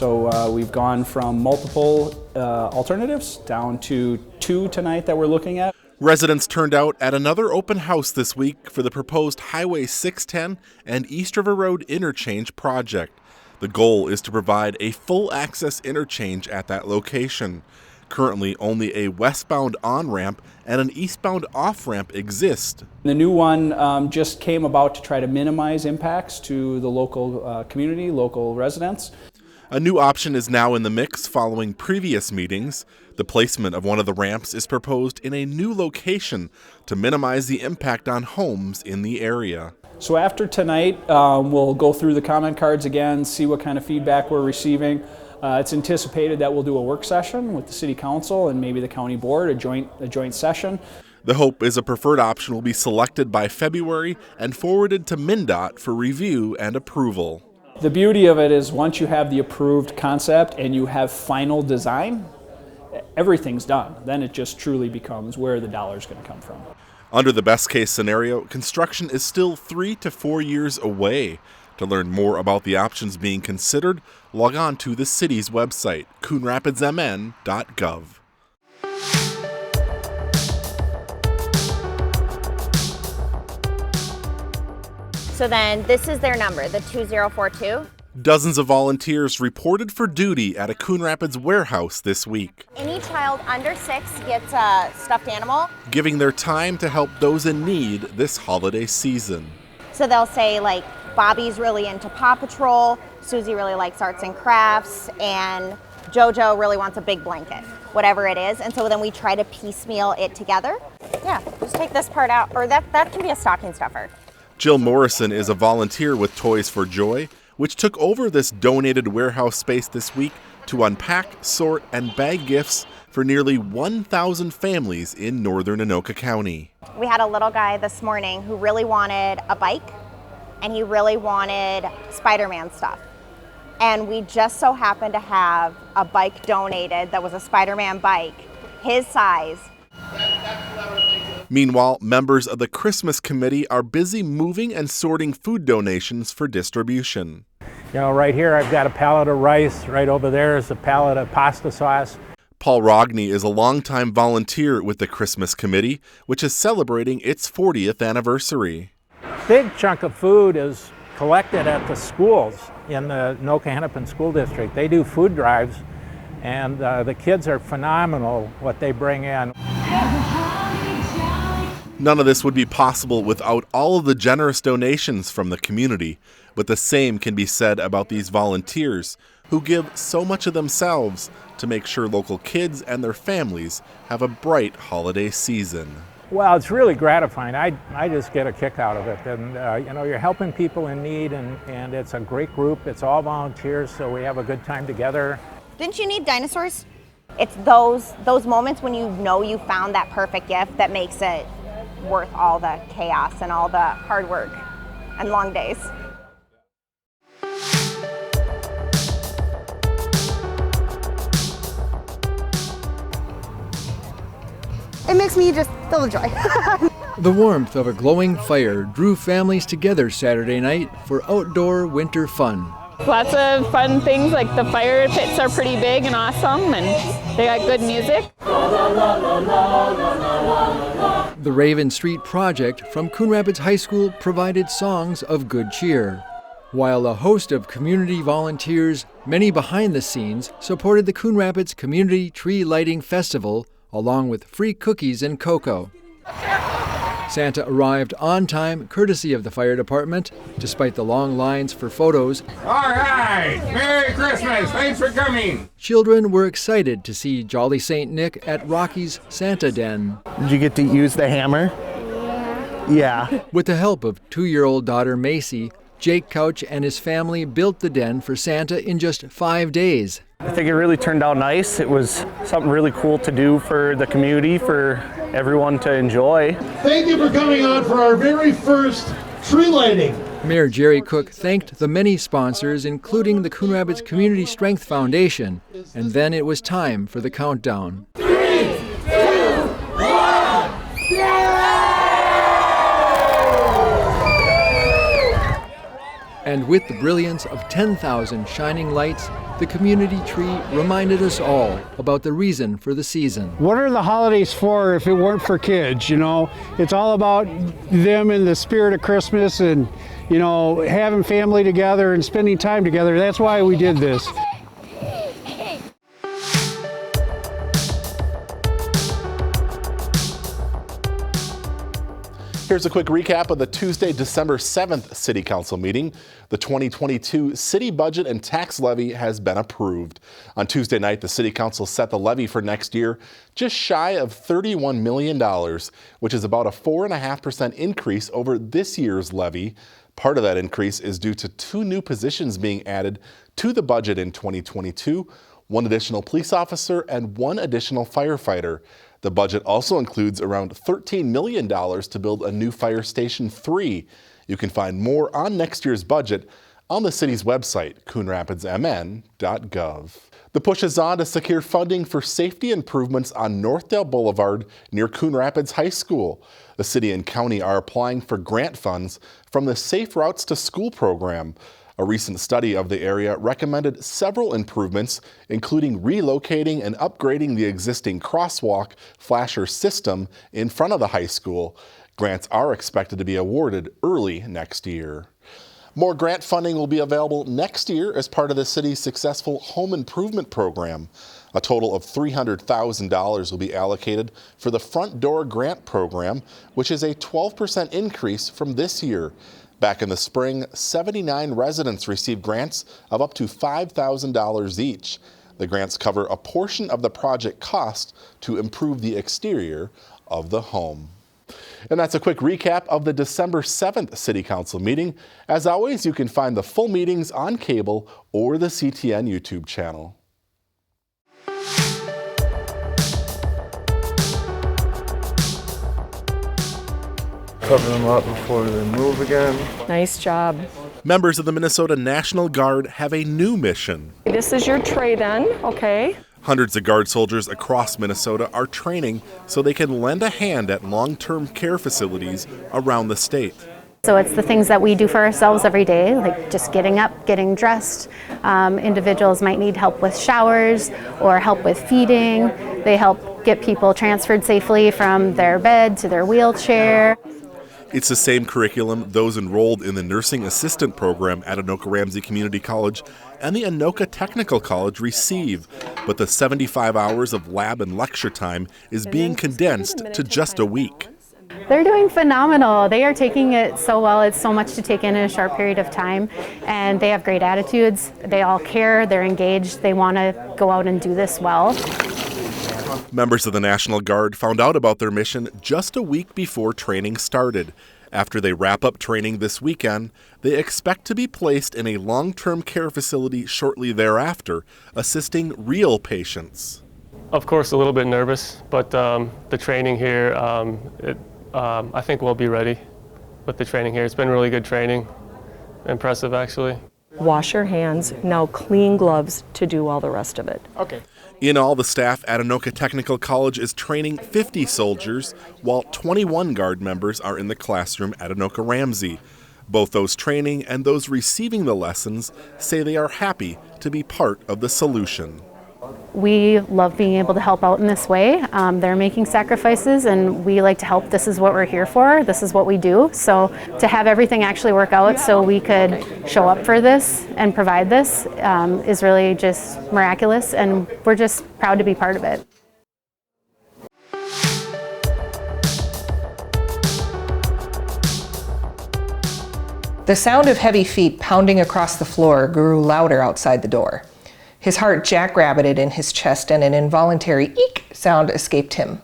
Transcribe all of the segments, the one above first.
So we've gone from multiple alternatives down to 2 tonight that we're looking at. Residents turned out at another open house this week for the proposed Highway 610 and East River Road Interchange project. The goal is to provide a full access interchange at that location. Currently, only a westbound on-ramp and an eastbound off-ramp exist. The new one just came about to try to minimize impacts to the local community, local residents. A new option is now in the mix following previous meetings. The placement of one of the ramps is proposed in a new location to minimize the impact on homes in the area. So after tonight, we'll go through the comment cards again, see what kind of feedback we're receiving. It's anticipated that we'll do a work session with the City Council and maybe the County Board, a joint session. The hope is a preferred option will be selected by February and forwarded to MnDOT for review and approval. The beauty of it is once you have the approved concept and you have final design, everything's done. Then it just truly becomes where the dollar's going to come from. Under the best case scenario, construction is still 3 to 4 years away. To learn more about the options being considered, log on to the city's website, coonrapidsmn.gov. So then this is their number, the 2042. Dozens of volunteers reported for duty at a Coon Rapids warehouse this week. Any child under 6 gets a stuffed animal. Giving their time to help those in need this holiday season. So they'll say like, Bobby's really into Paw Patrol, Susie really likes arts and crafts, and JoJo really wants a big blanket, whatever it is. And so then we try to piecemeal it together. Yeah, just take this part out, or that can be a stocking stuffer. Jill Morrison is a volunteer with Toys for Joy, which took over this donated warehouse space this week to unpack, sort, and bag gifts for nearly 1,000 families in northern Anoka County. We had a little guy this morning who really wanted a bike, and he really wanted Spider-Man stuff. And we just so happened to have a bike donated that was a Spider-Man bike, his size. Meanwhile, members of the Christmas Committee are busy moving and sorting food donations for distribution. You know, right here I've got a pallet of rice, right over there is a pallet of pasta sauce. Paul Rogney is a longtime volunteer with the Christmas Committee, which is celebrating its 40th anniversary. Big chunk of food is collected at the schools in the Anoka-Hennepin School District. They do food drives, and the kids are phenomenal what they bring in. None of this would be possible without all of the generous donations from the community, but the same can be said about these volunteers who give so much of themselves to make sure local kids and their families have a bright holiday season. Well, it's really gratifying. I just get a kick out of it. And, you know, you're helping people in need, and it's a great group. It's all volunteers, so we have a good time together. Didn't you need dinosaurs? It's those moments when you know you found that perfect gift that makes it worth all the chaos and all the hard work and long days. It makes me just full of joy. The warmth of a glowing fire drew families together Saturday night for outdoor winter fun. Lots of fun things, like the fire pits are pretty big and awesome, and they got good music. The Raven Street Project from Coon Rapids High School provided songs of good cheer, while a host of community volunteers, many behind the scenes, supported the Coon Rapids Community Tree Lighting Festival, along with free cookies and cocoa. Santa arrived on time, courtesy of the fire department, despite the long lines for photos. All right! Merry Christmas! Thanks for coming! Children were excited to see Jolly St. Nick at Rocky's Santa Den. Did you get to use the hammer? Yeah. With the help of 2-year-old daughter Macy, Jake Couch and his family built the den for Santa in just 5 days. I think it really turned out nice. It was something really cool to do for the community, for everyone to enjoy. Thank you for coming on for our very first tree lighting. Mayor Jerry Cook thanked the many sponsors, including the Coon Rapids Community Strength Foundation, and then it was time for the countdown. 3, 2, 1, And with the brilliance of 10,000 shining lights, the community tree reminded us all about the reason for the season. What are the holidays for if it weren't for kids, you know? It's all about them in the spirit of Christmas and, you know, having family together and spending time together. That's why we did this. Here's a quick recap of the Tuesday, December 7th City Council meeting. The 2022 city budget and tax levy has been approved. On Tuesday night, the City Council set the levy for next year just shy of $31 million, which is about a 4.5% increase over this year's levy. Part of that increase is due to 2 new positions being added to the budget in 2022, 1 additional police officer and 1 additional firefighter. The budget also includes around $13 million to build a new Fire Station 3. You can find more on next year's budget on the city's website, coonrapidsmn.gov. The push is on to secure funding for safety improvements on Northdale Boulevard near Coon Rapids High School. The city and county are applying for grant funds from the Safe Routes to School program. A recent study of the area recommended several improvements, including relocating and upgrading the existing crosswalk flasher system in front of the high school. Grants are expected to be awarded early next year. More grant funding will be available next year as part of the city's successful home improvement program. A total of $300,000 will be allocated for the Front Door Grant Program, which is a 12% increase from this year. Back in the spring, 79 residents received grants of up to $5,000 each. The grants cover a portion of the project cost to improve the exterior of the home. And that's a quick recap of the December 7th City Council meeting. As always, you can find the full meetings on cable or the CTN YouTube channel. Cover them up before they move again. Nice job. Members of the Minnesota National Guard have a new mission. This is your tray then, okay? Hundreds of Guard soldiers across Minnesota are training so they can lend a hand at long-term care facilities around the state. So it's the things that we do for ourselves every day, like just getting up, getting dressed. Individuals might need help with showers or help with feeding. They help get people transferred safely from their bed to their wheelchair. It's the same curriculum those enrolled in the Nursing Assistant Program at Anoka-Ramsey Community College and the Anoka Technical College receive, but the 75 hours of lab and lecture time is being condensed to just a week. They're doing phenomenal. They are taking it so well. It's so much to take in a short period of time, and they have great attitudes. They all care, they're engaged, they want to go out and do this well. Members of the National Guard found out about their mission just a week before training started. After they wrap up training this weekend, they expect to be placed in a long-term care facility shortly thereafter, assisting real patients. Of course, a little bit nervous, but the training here, I think we'll be ready with the training here. It's been really good training, impressive actually. Wash your hands, now clean gloves to do all the rest of it. Okay. In all, the staff at Anoka Technical College is training 50 soldiers, while 21 Guard members are in the classroom at Anoka-Ramsey. Both those training and those receiving the lessons say they are happy to be part of the solution. We love being able to help out in this way. They're making sacrifices and we like to help. This is what we're here for. This is what we do. So to have everything actually work out so we could show up for this and provide this is really just miraculous, and we're just proud to be part of it. The sound of heavy feet pounding across the floor grew louder outside the door. His heart jackrabbited in his chest and an involuntary eek sound escaped him.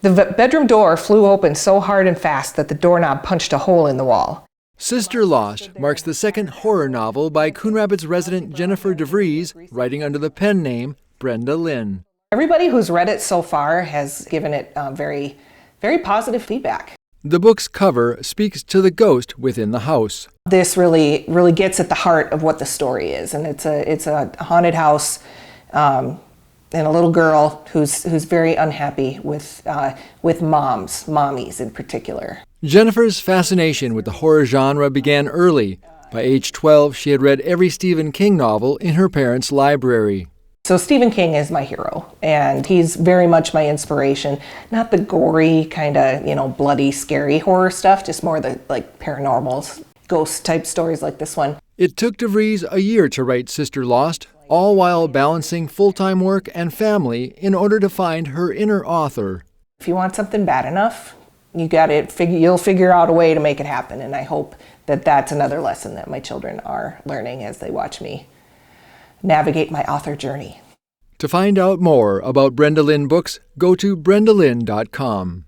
The bedroom door flew open so hard and fast that the doorknob punched a hole in the wall. Sister Lost marks the second horror novel by Coon Rapids resident Jennifer DeVries, writing under the pen name Brenda Lynn. Everybody who's read it so far has given it very, very positive feedback. The book's cover speaks to the ghost within the house. This really gets at the heart of what the story is, and it's a haunted house and a little girl who's very unhappy with mommies in particular. Jennifer's fascination with the horror genre began early. By age 12, she had read every Stephen King novel in her parents' library. So Stephen King is my hero, and he's very much my inspiration. Not the gory, kind of, bloody, scary horror stuff, just more the paranormal, ghost-type stories like this one. It took DeVries a year to write Sister Lost, all while balancing full-time work and family in order to find her inner author. If you want something bad enough, you'll figure out a way to make it happen, and I hope that that's another lesson that my children are learning as they watch me navigate my author journey. To find out more about Brenda Lynn books, go to brendalynn.com.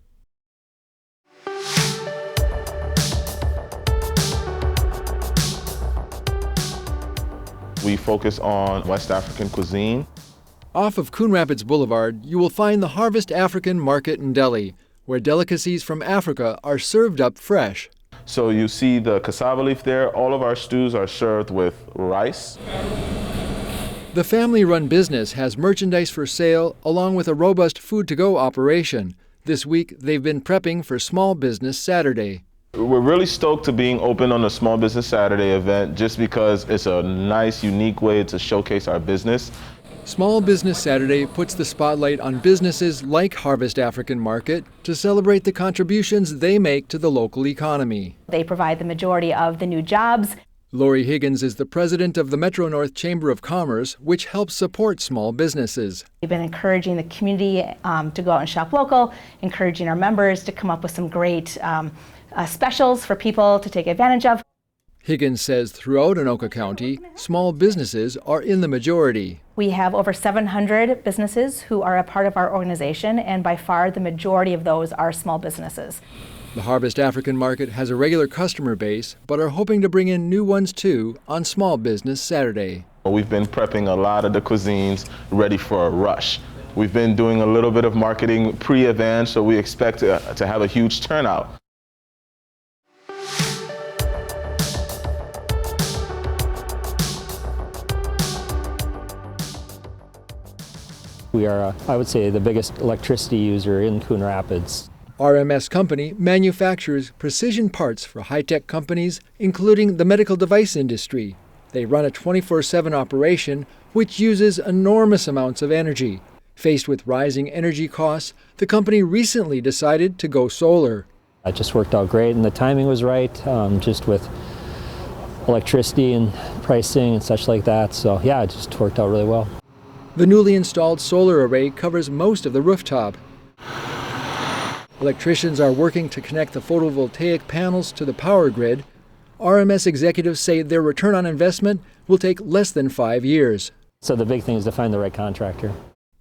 We focus on West African cuisine. Off of Coon Rapids Boulevard, you will find the Harvest African Market and Deli, where delicacies from Africa are served up fresh. So you see the cassava leaf there. All of our stews are served with rice. The family-run business has merchandise for sale along with a robust food-to-go operation. This week, they've been prepping for Small Business Saturday. We're really stoked to being open on the Small Business Saturday event just because it's a nice, unique way to showcase our business. Small Business Saturday puts the spotlight on businesses like Harvest African Market to celebrate the contributions they make to the local economy. They provide the majority of the new jobs. Lori Higgins is the president of the Metro North Chamber of Commerce, which helps support small businesses. We've been encouraging the community to go out and shop local, encouraging our members to come up with some great specials for people to take advantage of. Higgins says throughout Anoka County, small businesses are in the majority. We have over 700 businesses who are a part of our organization, and by far the majority of those are small businesses. The Harvest African Market has a regular customer base, but are hoping to bring in new ones too on Small Business Saturday. We've been prepping a lot of the cuisines ready for a rush. We've been doing a little bit of marketing pre-event, so we expect to have a huge turnout. We are, I would say, the biggest electricity user in Coon Rapids. RMS Company manufactures precision parts for high-tech companies, including the medical device industry. They run a 24/7 operation, which uses enormous amounts of energy. Faced with rising energy costs, the company recently decided to go solar. It just worked out great, and the timing was right, just with electricity and pricing and such like that. So yeah, it just worked out really well. The newly installed solar array covers most of the rooftop. Electricians are working to connect the photovoltaic panels to the power grid. RMS executives say their return on investment will take less than 5 years. So the big thing is to find the right contractor.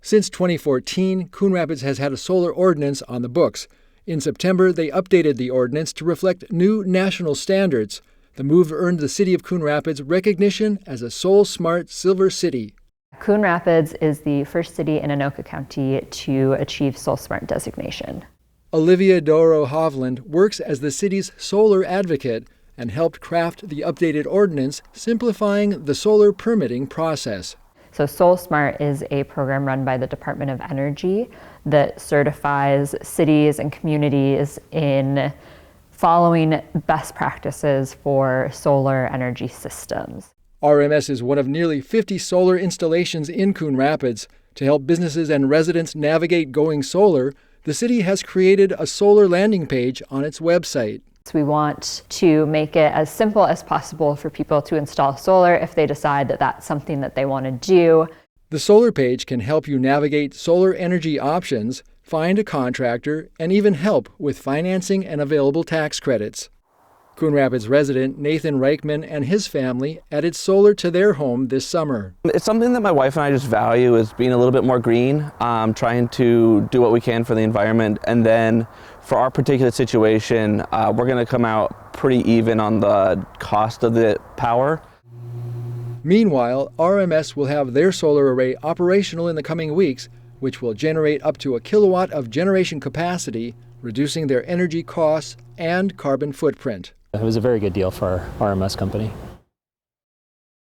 Since 2014, Coon Rapids has had a solar ordinance on the books. In September, they updated the ordinance to reflect new national standards. The move earned the city of Coon Rapids recognition as a Soul Smart Silver City. Coon Rapids is the first city in Anoka County to achieve Soul Smart designation. Olivia Doro Hovland works as the city's solar advocate and helped craft the updated ordinance, simplifying the solar permitting process. So Soul Smart is a program run by the Department of Energy that certifies cities and communities in following best practices for solar energy systems. RMS is one of nearly 50 solar installations in Coon Rapids. To help businesses and residents navigate going solar, the city has created a solar landing page on its website. We want to make it as simple as possible for people to install solar if they decide that that's something that they want to do. The solar page can help you navigate solar energy options, find a contractor, and even help with financing and available tax credits. Coon Rapids resident Nathan Reichman and his family added solar to their home this summer. It's something that my wife and I just value, is being a little bit more green, trying to do what we can for the environment, and then for our particular situation, we're going to come out pretty even on the cost of the power. Meanwhile, RMS will have their solar array operational in the coming weeks, which will generate up to 1 kilowatt of generation capacity, reducing their energy costs and carbon footprint. It was a very good deal for our RMS company.